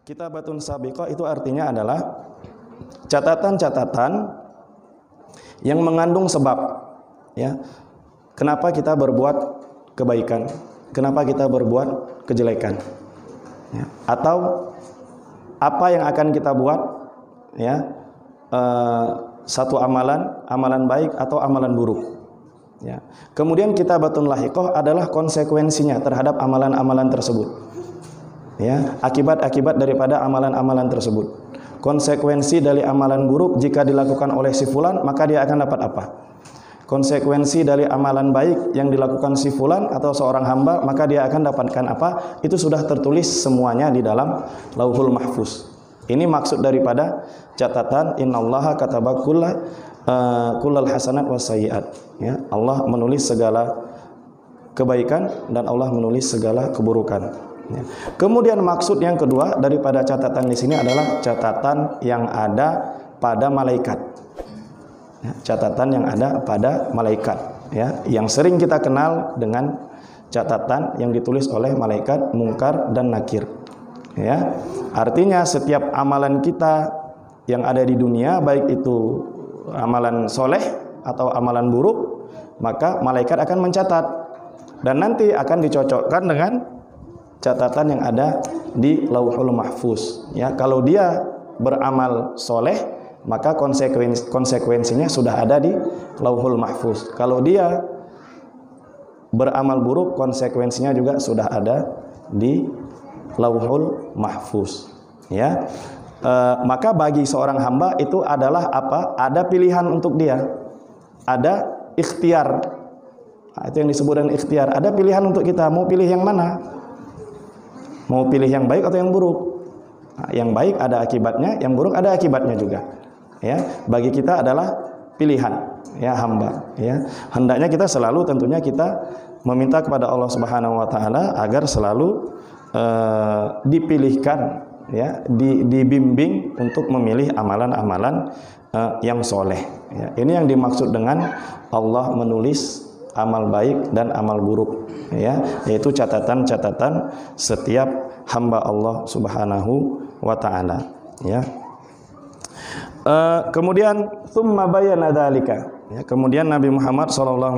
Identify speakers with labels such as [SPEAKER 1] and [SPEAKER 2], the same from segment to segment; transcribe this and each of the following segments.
[SPEAKER 1] Kitabatun sabiqah itu artinya adalah catatan-catatan yang mengandung sebab, ya. Kenapa kita berbuat kebaikan? Kenapa kita berbuat kejelekan? Ya. Atau apa yang akan kita buat, ya, satu amalan baik atau amalan buruk. Ya. Kemudian kitabatun lahiqah adalah konsekuensinya terhadap amalan-amalan tersebut. Ya, akibat-akibat daripada amalan-amalan tersebut. Konsekuensi dari amalan buruk jika dilakukan oleh si fulan, maka dia akan dapat apa? Konsekuensi dari amalan baik yang dilakukan si fulan atau seorang hamba, maka dia akan dapatkan apa? Itu sudah tertulis semuanya di dalam Lauhul Mahfuz. Ini maksud daripada catatan innallaha kataba kullal hasanat wasayyi'at. Ya, Allah menulis segala kebaikan dan Allah menulis segala keburukan. Ya. Kemudian maksud yang kedua daripada catatan di sini adalah catatan yang ada pada malaikat. Ya, catatan yang ada pada malaikat, ya, yang sering kita kenal dengan catatan yang ditulis oleh malaikat Munkar dan Nakir. Ya, artinya setiap amalan kita yang ada di dunia, baik itu amalan soleh atau amalan buruk, maka malaikat akan mencatat dan nanti akan dicocokkan dengan catatan yang ada di Lauhul Mahfuz. Ya, kalau dia beramal soleh, maka konsekuensinya sudah ada di Lauhul Mahfuz. Kalau dia beramal buruk, konsekuensinya juga sudah ada di Lauhul Mahfuz. Ya, maka bagi seorang hamba itu adalah apa? Ada pilihan untuk dia, ada ikhtiar. Nah, itu yang disebut dengan ikhtiar. Ada pilihan untuk kita, mau pilih yang mana? Mau pilih yang baik atau yang buruk? Nah, yang baik ada akibatnya, yang buruk ada akibatnya juga. Ya, bagi kita adalah pilihan, ya, hamba. Ya, hendaknya kita selalu tentunya kita meminta kepada Allah Subhanahu Wa Taala agar selalu dipilihkan, ya, dibimbing untuk memilih amalan-amalan yang soleh. Ya, ini yang dimaksud dengan Allah menulis amal baik dan amal buruk, ya, yaitu catatan-catatan setiap hamba Allah Subhanahu wa taala, ya. Kemudian tsumma bayyana dzalika, ya, kemudian Nabi Muhammad SAW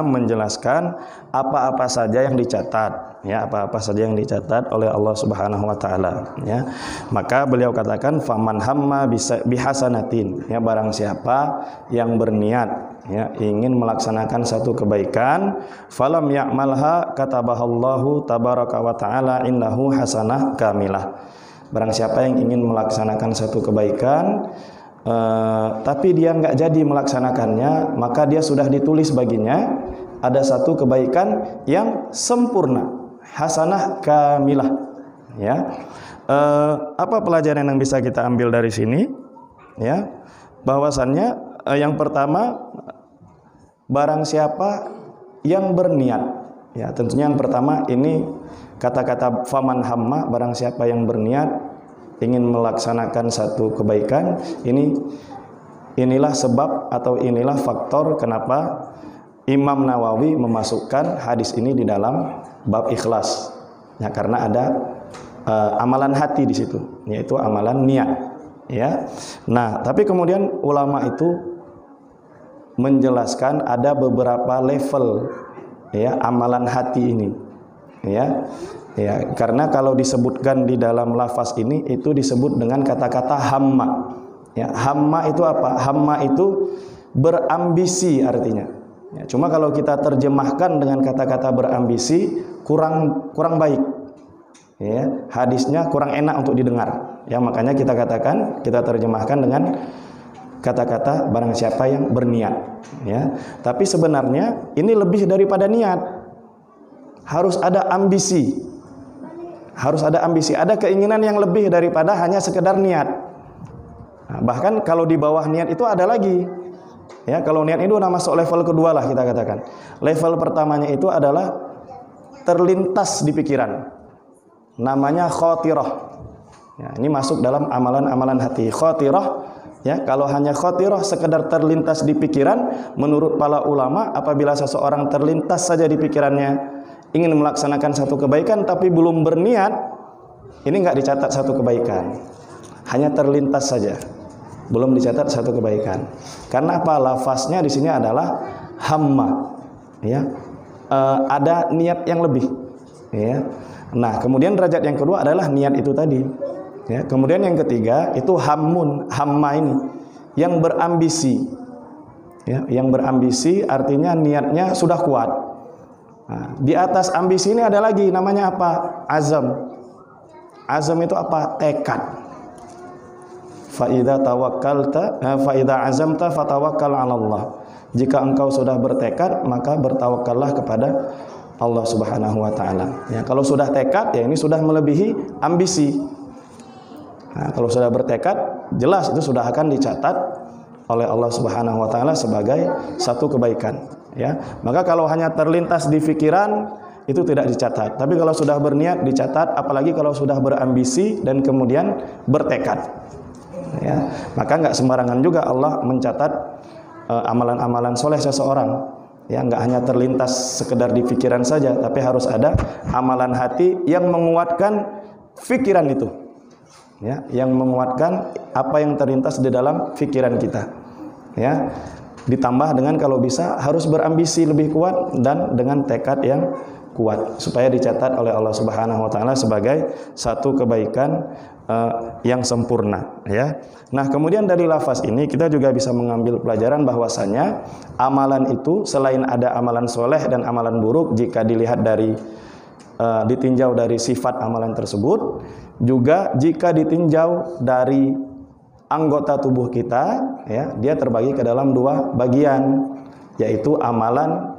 [SPEAKER 1] menjelaskan apa-apa saja yang dicatat, ya, apa-apa saja yang dicatat oleh Allah Subhanahu wa taala, ya. Maka beliau katakan faman hamma bihasanatin, ya, barang siapa yang berniat, ya, ingin melaksanakan satu kebaikan, falam ya'malha katabahallahu tabaraka wa ta'ala innahu hasanah kamilah. Barang siapa yang ingin melaksanakan satu kebaikan tapi dia enggak jadi melaksanakannya, maka dia sudah ditulis baginya ada satu kebaikan yang sempurna, hasanah kamilah. Ya. Apa pelajaran yang bisa kita ambil dari sini? Ya, bahwasannya yang pertama, barang siapa yang berniat, ya, tentunya yang pertama ini kata-kata faman hamma, barang siapa yang berniat ingin melaksanakan satu kebaikan, inilah sebab atau inilah faktor kenapa Imam Nawawi memasukkan hadis ini di dalam bab ikhlas, ya, karena ada amalan hati di situ, yaitu amalan niat, ya. Nah, tapi kemudian ulama itu menjelaskan ada beberapa level, ya, amalan hati ini, ya. Ya, karena kalau disebutkan di dalam lafaz ini itu disebut dengan kata-kata hamma. Ya, hamma itu apa? Hamma itu berambisi artinya. Ya, cuma kalau kita terjemahkan dengan kata-kata berambisi kurang baik. Ya, hadisnya kurang enak untuk didengar. Ya, makanya kita terjemahkan dengan kata-kata barang siapa yang berniat. Ya, tapi sebenarnya ini lebih daripada niat. Harus ada ambisi. Harus ada ambisi, ada keinginan yang lebih daripada hanya sekedar niat. Nah, bahkan kalau di bawah niat itu ada lagi. Ya, kalau niat itu masuk level kedua lah kita katakan. Level pertamanya itu adalah terlintas di pikiran. Namanya khotirah. Ya, ini masuk dalam amalan-amalan hati. Khotirah, ya, kalau hanya khotirah sekedar terlintas di pikiran, menurut para ulama apabila seseorang terlintas saja di pikirannya ingin melaksanakan satu kebaikan tapi belum berniat, ini nggak dicatat satu kebaikan, hanya terlintas saja, belum dicatat satu kebaikan. Karena apa? Lafaznya di sini adalah hamma, ya, ada niat yang lebih, ya. Nah, kemudian derajat yang kedua adalah niat itu tadi, ya. Kemudian yang ketiga itu hammun, hamma ini yang berambisi, ya, yang berambisi artinya niatnya sudah kuat. Nah, di atas ambisi ini ada lagi namanya apa? Azam. Azam itu apa? Tekad. Fa idza azamta fatawakkal 'ala Allah. Jika engkau sudah bertekad, maka bertawakallah kepada Allah Subhanahu wa taala. Ya, kalau sudah tekad, ya ini sudah melebihi ambisi. Nah, kalau sudah bertekad, jelas itu sudah akan dicatat oleh Allah Subhanahu wa taala sebagai satu kebaikan, ya. Maka kalau hanya terlintas di pikiran itu tidak dicatat. Tapi kalau sudah berniat dicatat, apalagi kalau sudah berambisi dan kemudian bertekad. Ya, maka nggak sembarangan juga Allah mencatat amalan-amalan soleh seseorang. Ya, nggak hanya terlintas sekedar di pikiran saja, tapi harus ada amalan hati yang menguatkan pikiran itu. Ya, yang menguatkan apa yang terlintas di dalam pikiran kita. Ya, ditambah dengan kalau bisa harus berambisi lebih kuat dan dengan tekad yang kuat supaya dicatat oleh Allah Subhanahu wa taala sebagai satu kebaikan yang sempurna, ya. Nah, kemudian dari lafaz ini kita juga bisa mengambil pelajaran bahwasanya amalan itu selain ada amalan soleh dan amalan buruk, jika dilihat dari ditinjau dari sifat amalan tersebut, juga jika ditinjau dari anggota tubuh kita, ya, dia terbagi ke dalam dua bagian, yaitu amalan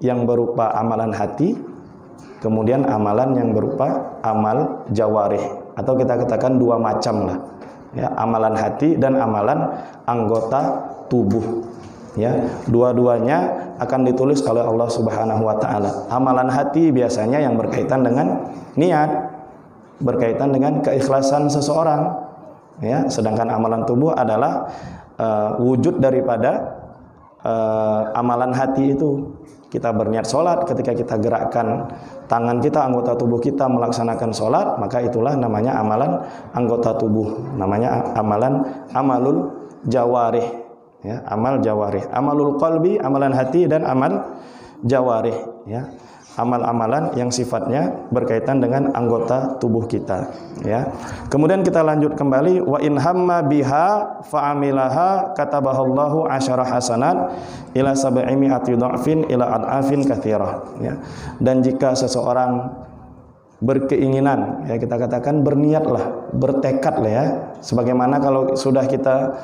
[SPEAKER 1] yang berupa amalan hati, kemudian amalan yang berupa amal jawarih, atau kita katakan dua macam lah, ya, amalan hati dan amalan anggota tubuh, ya. Dua-duanya akan ditulis oleh Allah Subhanahu wa taala. Amalan hati biasanya yang berkaitan dengan niat, berkaitan dengan keikhlasan seseorang, ya. Sedangkan amalan tubuh adalah wujud daripada amalan hati itu. Kita berniat sholat, ketika kita gerakkan tangan kita, anggota tubuh kita melaksanakan sholat, maka itulah namanya amalan anggota tubuh, namanya amalan amalul jawarih, ya, amal jawarih. Amalul qalbi, amalan hati, dan amal jawarih, ya, amal-amalan yang sifatnya berkaitan dengan anggota tubuh kita, ya. Kemudian kita lanjut kembali, wa in hamma biha fa'amilaha katabahallahu asyara hasanat ila sab'imi'ati dha'fin ila ad'afin katsirah, ya. Dan jika seseorang berkeinginan, ya, kita katakan berniatlah, bertekadlah, ya, sebagaimana kalau sudah kita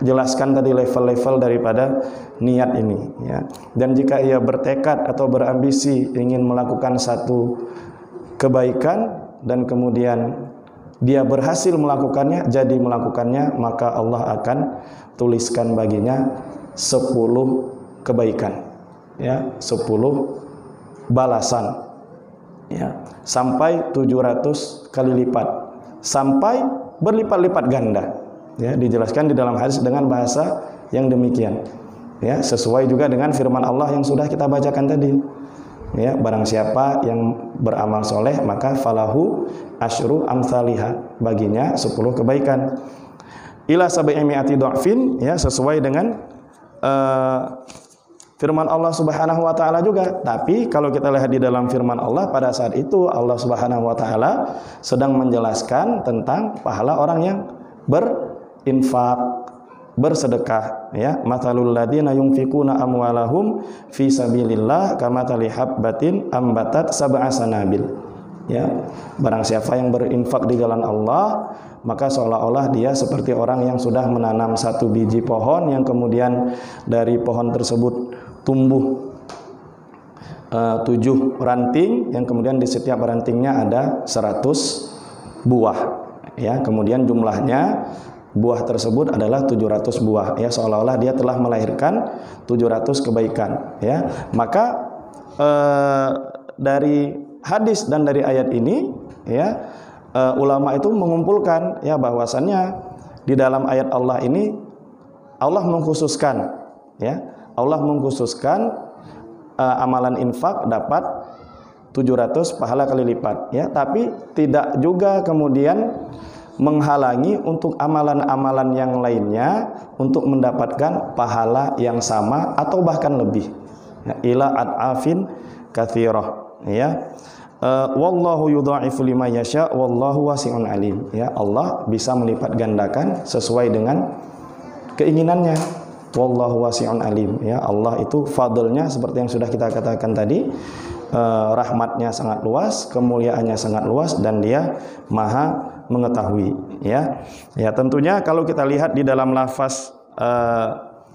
[SPEAKER 1] jelaskan tadi level-level daripada niat ini, ya. Dan jika ia bertekad atau berambisi ingin melakukan satu kebaikan dan kemudian dia berhasil melakukannya, jadi melakukannya, maka Allah akan tuliskan baginya 10 kebaikan, ya, 10 balasan, ya, sampai 700 kali lipat, sampai berlipat-lipat ganda. Ya, dijelaskan di dalam hadis dengan bahasa yang demikian, ya, sesuai juga dengan firman Allah yang sudah kita bacakan tadi, ya, barang siapa yang beramal soleh maka falahu asyru amsalihha, baginya 10 kebaikan ila sab'imi'ati dha'fin, ya, sesuai dengan firman Allah Subhanahu wa taala juga. Tapi kalau kita lihat di dalam firman Allah, pada saat itu Allah Subhanahu wa taala sedang menjelaskan tentang pahala orang yang berinfak, bersedekah, ya. Matsalul ladzina yunfikuna amwalahum fi sabilillah kamatsali habbatin ambatat sab'a sanabil, ya. Barang siapa yang berinfak di jalan Allah, maka seolah-olah dia seperti orang yang sudah menanam satu biji pohon yang kemudian dari pohon tersebut tumbuh 7 ranting, yang kemudian di setiap rantingnya ada 100 buah, ya. Kemudian jumlahnya buah tersebut adalah 700 buah, ya, seolah-olah dia telah melahirkan 700 kebaikan, ya. Maka dari hadis dan dari ayat ini, ya, ulama itu mengumpulkan, ya, bahwasannya di dalam ayat Allah ini Allah mengkhususkan, ya, Allah mengkhususkan amalan infak dapat 700 pahala kali lipat, ya. Tapi tidak juga kemudian menghalangi untuk amalan-amalan yang lainnya untuk mendapatkan pahala yang sama atau bahkan lebih, ya, ila ad'afin katsirah, ya. Wallahu yudha'ifu liman yasha wallahu wasi'un alim, ya. Allah bisa melipat gandakan sesuai dengan keinginannya. Wallahu wasi'un alim, ya. Allah itu fadlnya seperti yang sudah kita katakan tadi, rahmatnya sangat luas, kemuliaannya sangat luas, dan dia maha mengetahui, ya. Ya, tentunya kalau kita lihat di dalam lafaz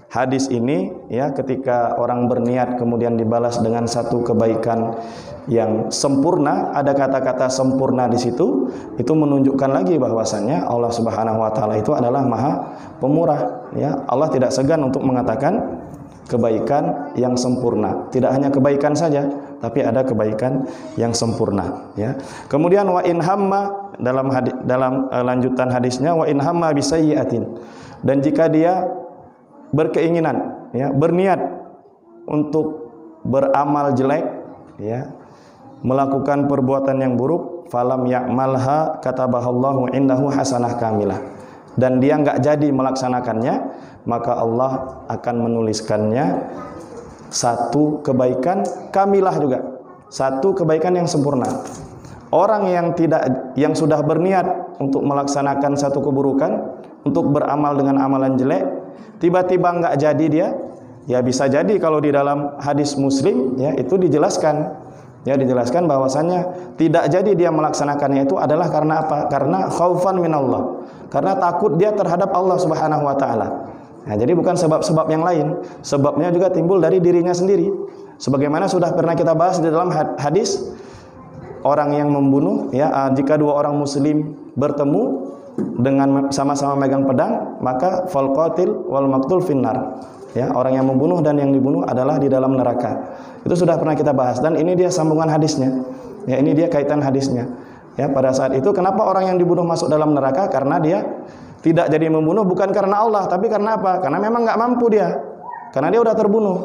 [SPEAKER 1] hadis ini, ya, ketika orang berniat kemudian dibalas dengan satu kebaikan yang sempurna, ada kata-kata sempurna di situ, itu menunjukkan lagi bahwasannya Allah Subhanahu wa taala itu adalah maha pemurah, ya. Allah tidak segan untuk mengatakan kebaikan yang sempurna. Tidak hanya kebaikan saja, tapi ada kebaikan yang sempurna, ya. Kemudian wa in hamma, dalam lanjutan hadisnya, wa in hamma bisayyi'atin, dan jika dia berkeinginan, ya, berniat untuk beramal jelek, ya, melakukan perbuatan yang buruk, falam ya'malha katabahallahu indahu hasanah kamilah, dan dia enggak jadi melaksanakannya, maka Allah akan menuliskannya satu kebaikan kamilah juga, satu kebaikan yang sempurna. Orang yang sudah berniat untuk melaksanakan satu keburukan, untuk beramal dengan amalan jelek, tiba-tiba enggak jadi dia, ya bisa jadi kalau di dalam hadis Muslim, ya, itu dijelaskan, ya, dijelaskan bahwasannya tidak jadi dia melaksanakannya itu adalah karena apa? Karena khaufan minallah, karena takut dia terhadap Allah Subhanahu wa taala. Nah, jadi bukan sebab-sebab yang lain, sebabnya juga timbul dari dirinya sendiri. Sebagaimana sudah pernah kita bahas di dalam hadis orang yang membunuh, ya, jika dua orang muslim bertemu dengan sama-sama megang pedang, maka fal qatil wal maqtul finnar, ya, orang yang membunuh dan yang dibunuh adalah di dalam neraka. Itu sudah pernah kita bahas, dan ini dia sambungan hadisnya, ya, ini dia kaitan hadisnya, ya. Pada saat itu kenapa orang yang dibunuh masuk dalam neraka? Karena dia tidak jadi membunuh bukan karena Allah, tapi karena apa? Karena memang nggak mampu dia, karena dia udah terbunuh.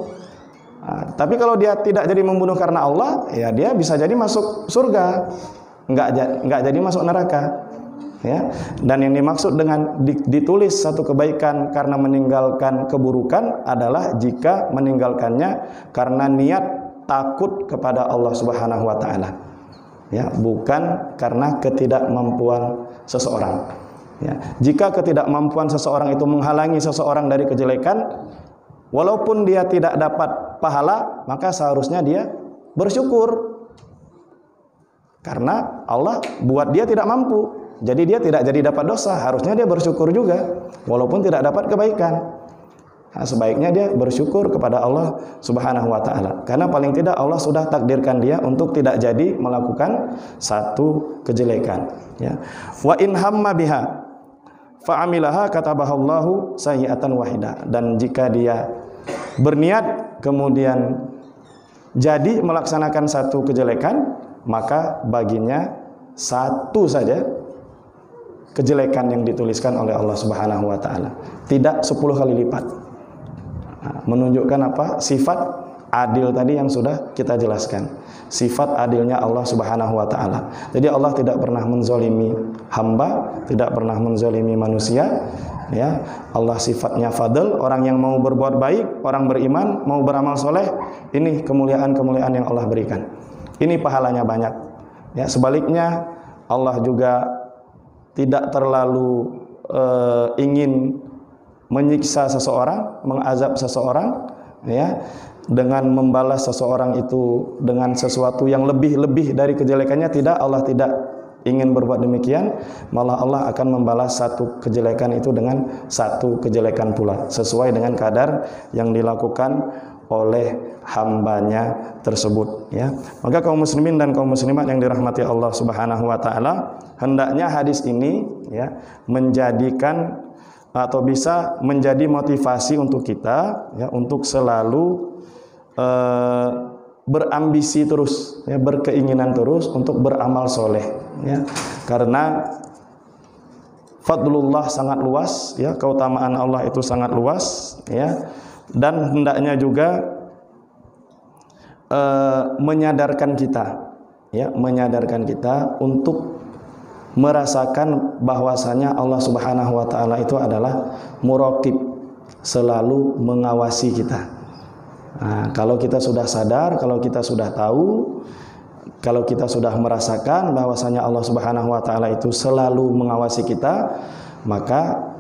[SPEAKER 1] Nah, tapi kalau dia tidak jadi membunuh karena Allah, ya dia bisa jadi masuk surga, nggak jadi masuk neraka, ya. Dan yang dimaksud dengan ditulis satu kebaikan karena meninggalkan keburukan adalah jika meninggalkannya karena niat takut kepada Allah Subhanahu wa taala, ya, bukan karena ketidakmampuan seseorang. Ya, jika ketidakmampuan seseorang itu menghalangi seseorang dari kejelekan, walaupun dia tidak dapat pahala, maka seharusnya dia bersyukur, karena Allah buat dia tidak mampu, jadi dia tidak jadi dapat dosa. Harusnya dia bersyukur juga, walaupun tidak dapat kebaikan. Nah, sebaiknya dia bersyukur kepada Allah Subhanahu wa taala, karena paling tidak Allah sudah takdirkan dia untuk tidak jadi melakukan satu kejelekan, ya. Wa in hamma biha fa'amilaha katabahallahu sayyi'atan wahidah, dan jika dia berniat kemudian jadi melaksanakan satu kejelekan, maka baginya satu saja kejelekan yang dituliskan oleh Allah Subhanahu wa taala, tidak 10 kali lipat. Nah, menunjukkan apa? Sifat adil tadi yang sudah kita jelaskan. Sifat adilnya Allah Subhanahu wa taala. Jadi Allah tidak pernah menzalimi hamba, tidak pernah menzalimi manusia, ya. Allah sifatnya fadl, orang yang mau berbuat baik, orang beriman, mau beramal soleh, ini kemuliaan-kemuliaan yang Allah berikan. Ini pahalanya banyak, ya. Sebaliknya Allah juga tidak terlalu ingin menyiksa seseorang, mengazab seseorang, ya, dengan membalas seseorang itu dengan sesuatu yang lebih dari kejelekannya. Tidak, Allah tidak ingin berbuat demikian. Malah Allah akan membalas satu kejelekan itu dengan satu kejelekan pula, sesuai dengan kadar yang dilakukan oleh hambanya tersebut, ya. Maka kaum muslimin dan kaum muslimat yang dirahmati Allah Subhanahu wa taala, hendaknya hadis ini, ya, menjadikan atau bisa menjadi motivasi untuk kita, ya, untuk selalu berambisi terus, ya, berkeinginan terus untuk beramal soleh, ya. Karena fadlullah sangat luas, ya, keutamaan Allah itu sangat luas, ya. Dan hendaknya juga menyadarkan kita, ya, menyadarkan kita untuk merasakan bahwasanya Allah Subhanahu wa taala itu adalah muraqib, selalu mengawasi kita. Nah, kalau kita sudah sadar, kalau kita sudah tahu, kalau kita sudah merasakan bahwasanya Allah Subhanahu wa taala itu selalu mengawasi kita, maka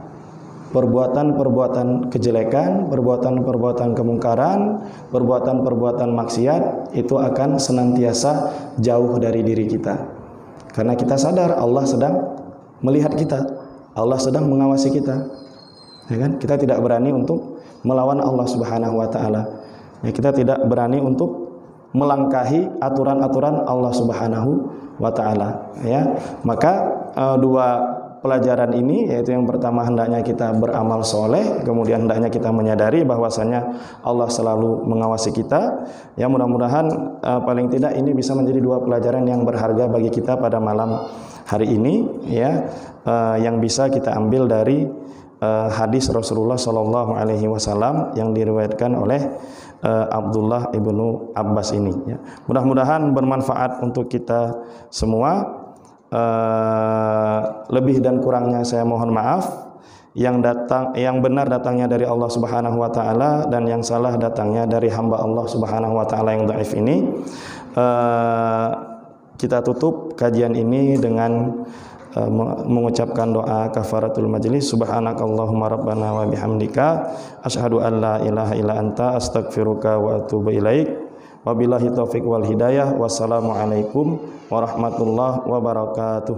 [SPEAKER 1] perbuatan-perbuatan kejelekan, perbuatan-perbuatan kemungkaran, perbuatan-perbuatan maksiat itu akan senantiasa jauh dari diri kita. Karena kita sadar Allah sedang melihat kita, Allah sedang mengawasi kita. Ya kan? Kita tidak berani untuk melawan Allah Subhanahu wa taala. Ya, kita tidak berani untuk melangkahi aturan-aturan Allah Subhanahu wa taala, ya. Maka dua pelajaran ini, yaitu yang pertama hendaknya kita beramal soleh, kemudian hendaknya kita menyadari bahwasanya Allah selalu mengawasi kita. Ya, mudah-mudahan paling tidak ini bisa menjadi dua pelajaran yang berharga bagi kita pada malam hari ini, ya, yang bisa kita ambil dari hadis Rasulullah Shallallahu Alaihi Wasallam yang diriwayatkan oleh Abdullah ibnu Abbas ini. Ya. Mudah-mudahan bermanfaat untuk kita semua. Lebih dan kurangnya saya mohon maaf. Yang benar datangnya dari Allah Subhanahu wa taala, dan yang salah datangnya dari hamba Allah Subhanahu wa taala yang dhaif ini. Kita tutup kajian ini dengan mengucapkan doa kafaratul majlis. Subhanakallahumma rabbana wa bihamdika asyhadu an la ilaha illa anta astaghfiruka wa atubu ilaik. Wabillahi taufiq wal hidayah. Wassalamualaikum warahmatullahi wabarakatuh.